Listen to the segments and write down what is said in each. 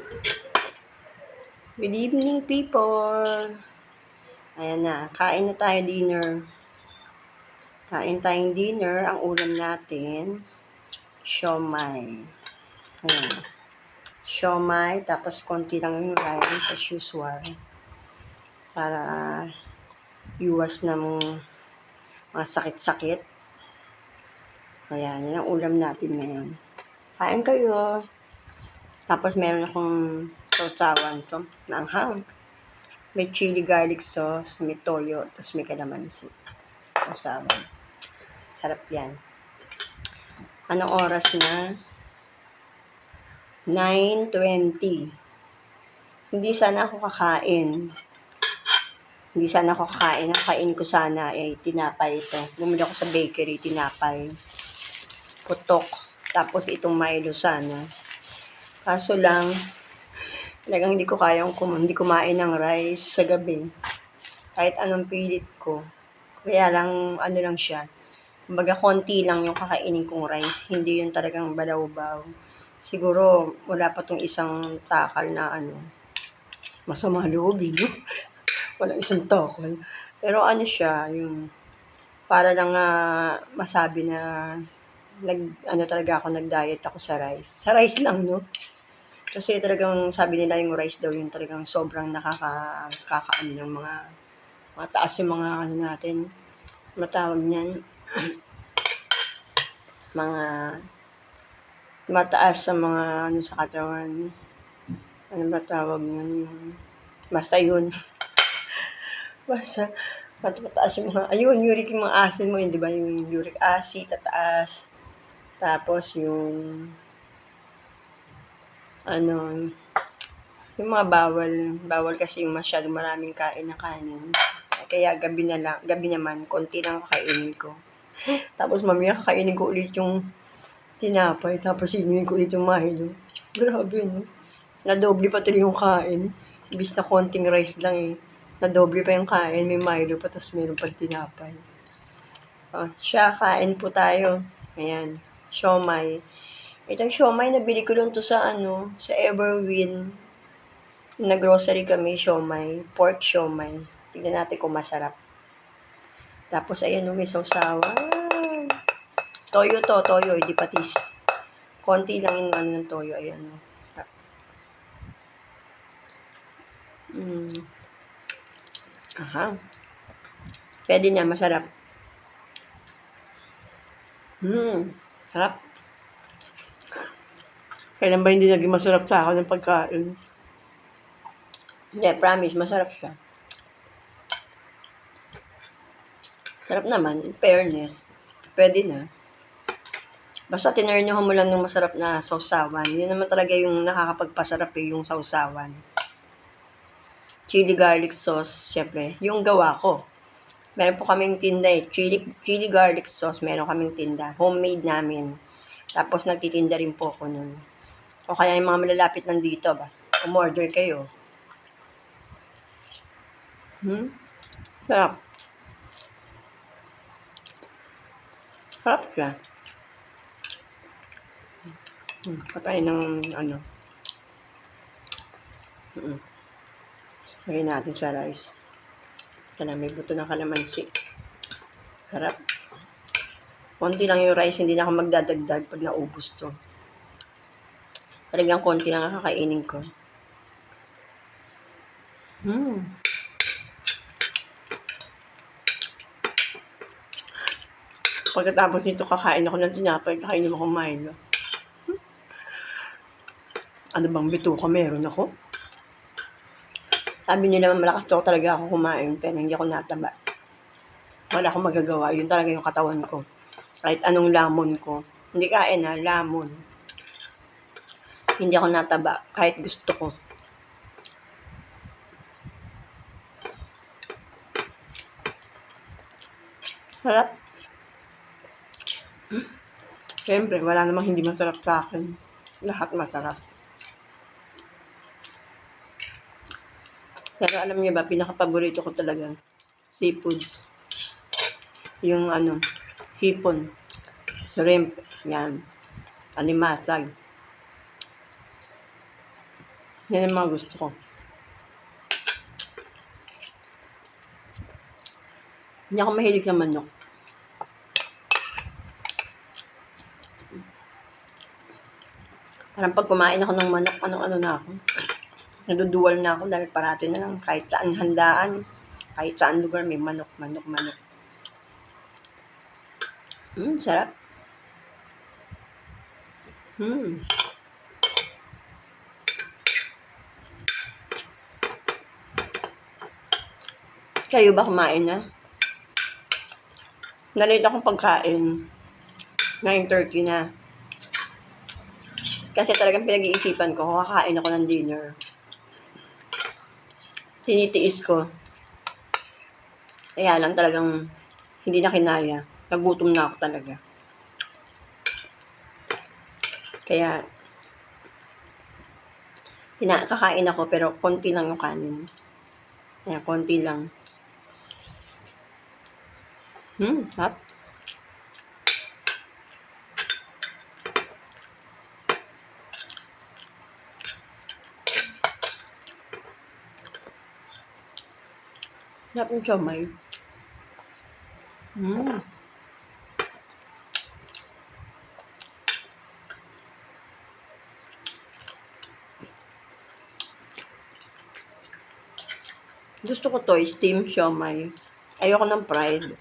Good evening, people. Ayan na, kain na tayo dinner. Kain tayong dinner. Ang ulam natin, siomai. Ayan. Siomai, tapos konti lang yung rice as usual. Para iwas ng mga sakit-sakit. Ayan, yan ang ulam natin ngayon. Kain kayo. Tapos meron akong sausawan to, maanghang. May chili garlic sauce, may toyo, tapos may kalamansi. Sausawan. Sarap yan. Anong oras na? 9:20. Hindi sana ako kakain. Ang kain ko sana ay tinapay ito. Bumili ako sa bakery, tinapay. Putok. Tapos itong Milo sana. Kaso lang, talagang hindi ko kayang hindi kumain ng rice sa gabi. Kahit anong pilit ko. Kaya lang, ano lang siya. Kumbaga, konti lang yung kakainin kong rice. Hindi yung talagang balaw-baw. Siguro, wala pa tong isang takal na masama loob, no? Walang isang takal. Pero ano siya, yung para lang masabi na talaga ako, nag-diet ako sa rice. Sa rice lang, no? Kasi talagang sabi nila yung rice daw yung talagang sobrang nakakaano ng mga mataas yung mga natin, matawag niyan, mga mataas sa mga sa katawan. Ano ba tawag nun? Basta yun. Basta mataas yung mga, uric yung mga acid mo, yun, di ba? Yung uric acid, tataas. Tapos yung, yung mga bawal kasi yung masyadong maraming kain ng kanin. Kaya gabi naman, konti lang kakainin ko. Tapos mamaya kakainin ko ulit yung tinapay, tapos inumin ko ulit yung Milo. Grabe, no? Nadoble pa tuloy yung kain. Imbis na konting rice lang nadoble pa yung kain, may Milo pa, tapos meron pa tinapay. Siya, kain po tayo. Ayan, siomai. Itong siomai, nabili ko lang to sa sa Everwin. Nag-grocery kami, siomai, pork siomai. Tignan natin kung masarap. Tapos, ayan, may sausawan. Toyo, hindi patis. Konti lang yung ng toyo, ayan. Aha. Pwede na, masarap. Sarap. Kailan ba hindi naging masarap sa akin ng pagkain? Hindi, promise, masarap siya. Sarap naman, in fairness. Pwede na. Basta tinurnuhan mo lang ng masarap na sausawan. Yun naman talaga yung nakakapagpasarap yung sausawan. Chili garlic sauce, syempre. Yung gawa ko. Meron po kaming tinda chili garlic sauce, meron kaming tinda. Homemade namin. Tapos nagtitinda rin po ako nun. O kaya yung mga malalapit nandito ba? Umorder kayo. Sarap. Sarap siya. Patay ng Lagay natin sa rice. Sana may buto ng kalamansi. Sarap. Konti lang yung rice, hindi na ako magdadagdag pag naubos to. Talagang konti lang ang kakainin ko. Pagkatapos nito, kakain ako ng tinapay, kakainin ako Milo. Ano bang bituka meron ako? Sabi nila malakas daw talaga ako kumain, pero hindi ako nataba. Wala akong magagawa, yun talaga yung katawan ko. Kahit anong lamon ko. Hindi kain lamon. Hindi ako nataba, kahit gusto ko. Sarap. Siyempre, wala namang hindi masarap sa akin. Lahat masarap. Pero alam niyo ba, pinaka-paborito ko talaga, seafoods. Yung hipon, shrimp, yan, alimasag. Yan ang mga gusto ko. Hindi ako mahilig sa manok. Parang pag kumain ako ng manok, ano-ano na ako. Naduduwal na ako dahil parati na lang kahit saan handaan, kahit saan lugar may manok, manok, manok. Sarap. Kayo ba kumain na? Nalate akong pagkain. 9:30 na. Kasi talagang pinag-iisipan ko, kakain ako ng dinner. Tinitiis ko. Kaya lang talagang hindi na kinaya. Nagutom na ako talaga. Kaya, kakain ako pero konti lang yung kanin. Kaya konti lang. Sarap. Sarap yung siomay. Gusto ko to, steam siomay. Ayoko ng fried.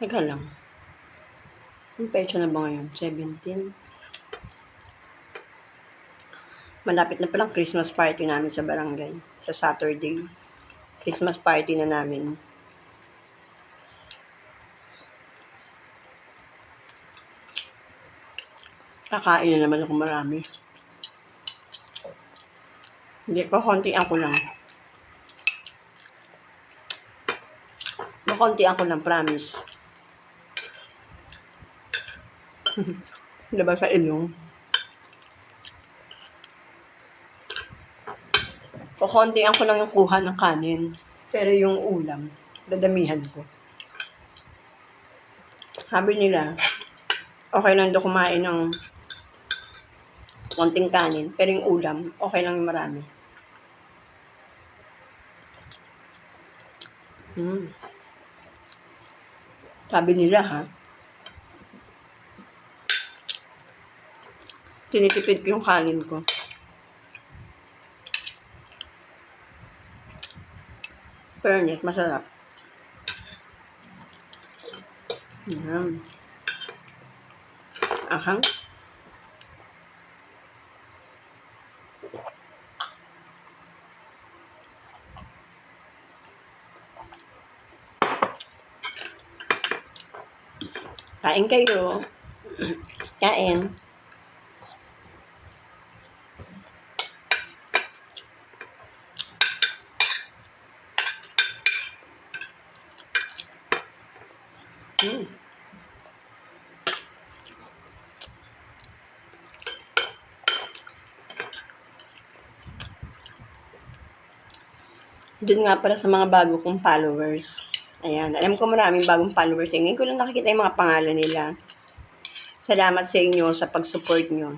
Teka lang. Ang pecha na ba ngayon? 17? Malapit na palang Christmas party namin sa barangay. Sa Saturday. Christmas party na namin. Kakain na naman ako marami. Hindi ko, konti ako lang. Konti ako lang, promise. Diba sa ilong? Kukunti ako lang yung kuha ng kanin. Pero yung ulam, dadamihan ko. Sabi nila, okay lang daw kumain ng konting kanin, pero yung ulam, okay lang yung marami. Sabi nila ha, tinitipid ko yung kanin ko. Fairness, masarap. Ahang. Kain kayo. Kain. Doon nga para sa mga bago kong followers. Ayan, alam ko maraming bagong followers. Ngayon ko lang nakikita yung mga pangalan nila. Salamat sa inyo sa pag-support nyo.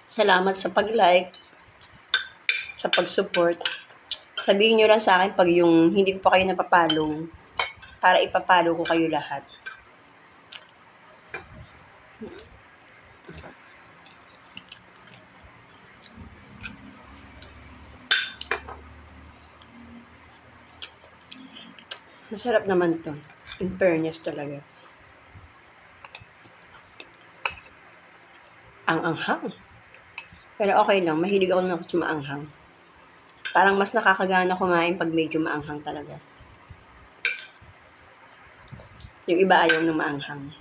Salamat sa pag-like, sa pag-support. Sabihin nyo lang sa akin pag yung hindi ko pa kayo napapollow, para ipapollow ko kayo lahat. Masarap naman to. In fairness talaga. Ang anghang. Pero okay lang, mahilig ako ng sa maanghang. Parang mas nakakagana kumain pag medyo maanghang talaga. Yung iba ayaw ng maanghang.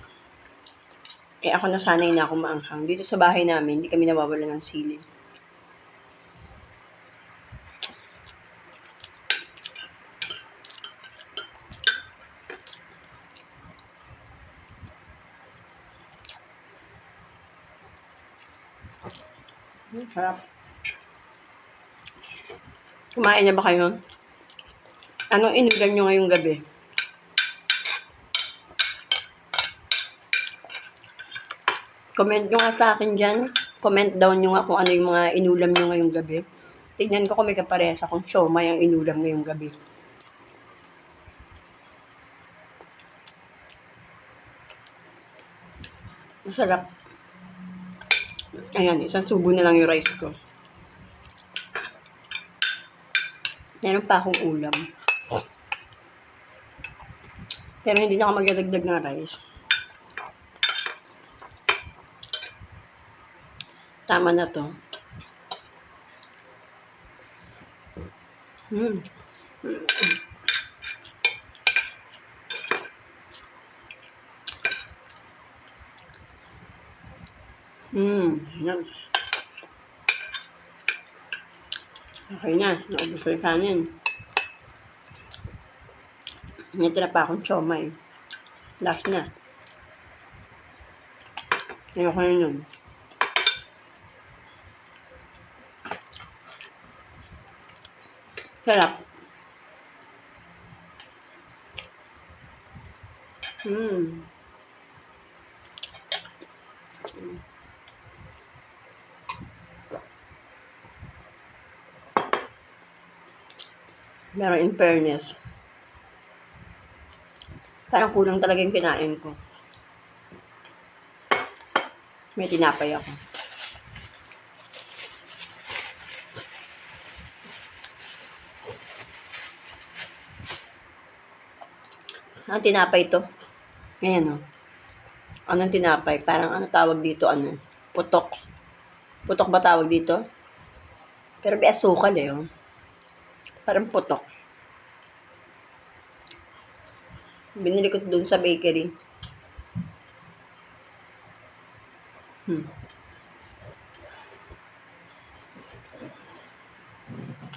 Eh ako nasanay na ako maanghang. Dito sa bahay namin, hindi kami nawawala ng sili. Sarap. Kumain na ba kayo? Anong inulam nyo ngayong gabi? Comment nyo nga sa akin dyan. Comment down nyo nga kung ano yung mga inulam nyo ngayong gabi. Tignan ko kung may kaparehas akong siomay ang inulam ngayong gabi. Masarap. Ayan, isang subo na lang yung rice ko. Meron pa akong ulam. Pero hindi na ako magdadagdag ng rice. Tama na to. Yan. Okay na. Naubos ko yung kanin. Natira pa akong siomay. Last na. Ayoko na yun. Sarap. Pero in fairness, parang kulang talaga yung kinain ko. May tinapay ako. Ang tinapay to. Ayan o. Anong tinapay? Parang ano tawag dito? Ano? Putok. Putok ba tawag dito? Pero may asukal eh. Oh. Parang putok. Binili ko doon sa bakery.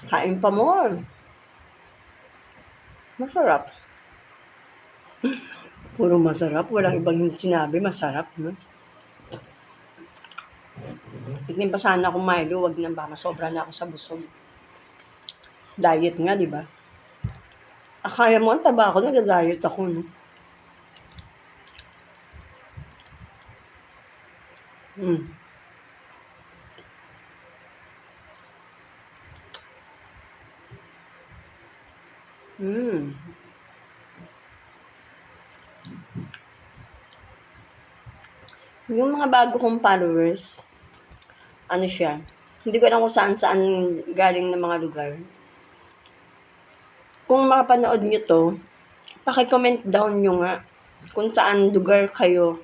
Kain pa more. Masarap. Puro masarap. Walang ibang sinabi. Masarap. No? Tignan pa sana akong Milo. Wag na ba. Masobra na ako sa busog. Diet nga, di ba? Akala mo, ang taba ako. Nag-diet ako. No? Yung mga bago kong followers, ano siya, hindi ko alam kung saan-saan galing ng mga lugar. Kung makapanood nyo to, paki-comment down nyo nga kung saan lugar kayo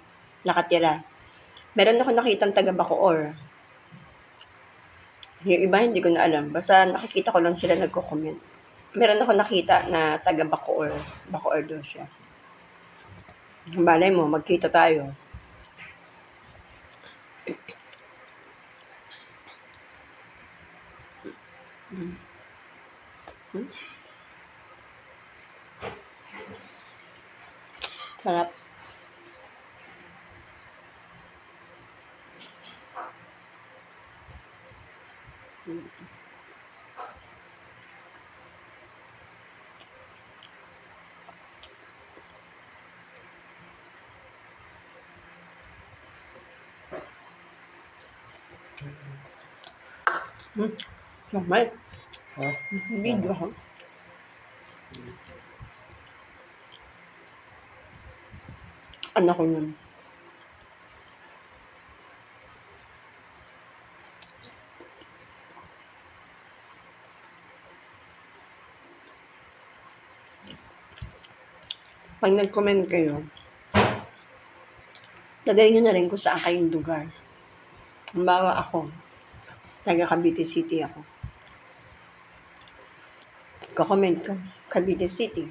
nakatira. Meron ako nakitang taga Bacoor. Yung iba hindi ko na alam. Basta nakikita ko lang sila nagko-comment. Meron ako nakita na taga Bacoor. Bacoor daw siya. Balay mo, magkita tayo. Sarap. Normal. Video ha. Anak ko yun. Pag nag-comment kayo, lagay nyo na rin kung saan kayong lugar. Halimbawa ako, taga Cavite City ako. Comment ka, Cavite City.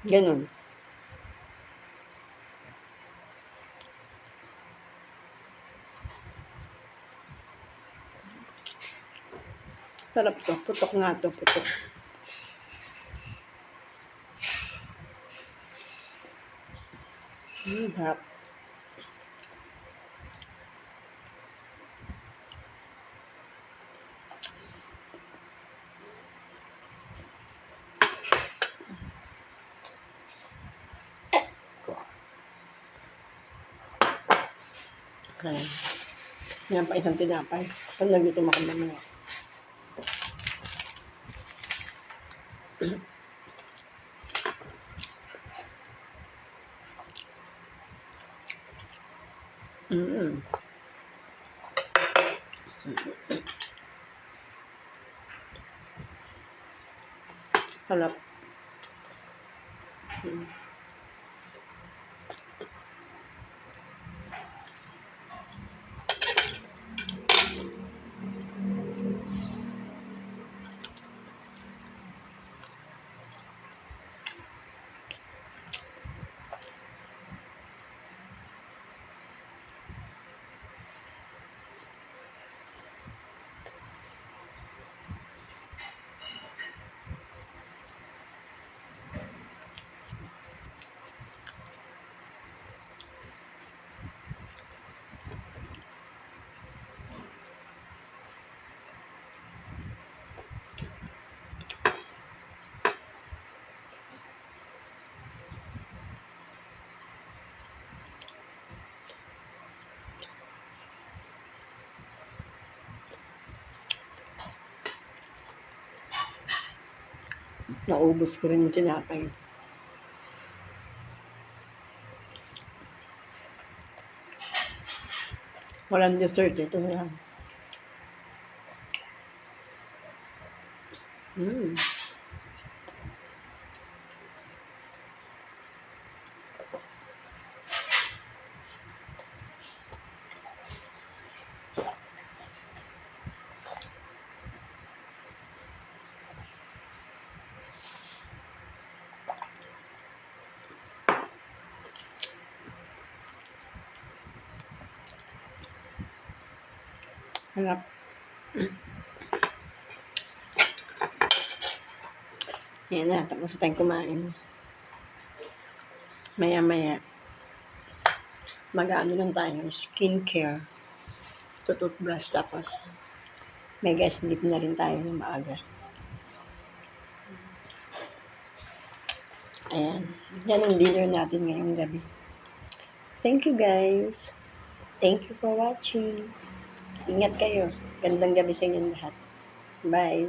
Ganun. Sarap to. Putok nga to. Putok. Sarap. Ayan. Yan pa isang tinapay. Pag nagutom ako mamaya. Mm. Sarap. Mm. Naubos ko rin yung tinapay. Walang dessert ito na. Mm. Harap. Yan na, tapos tayong kumain. Maya-maya, mag-ano lang tayo, skincare. Tututbrush, tapos mega sleep na rin tayo ng maaga. Ayan. Yan ang dinner natin ngayong gabi. Thank you guys. Thank you for watching. Ingat kayo. Gandang gabi sa inyong lahat. Bye.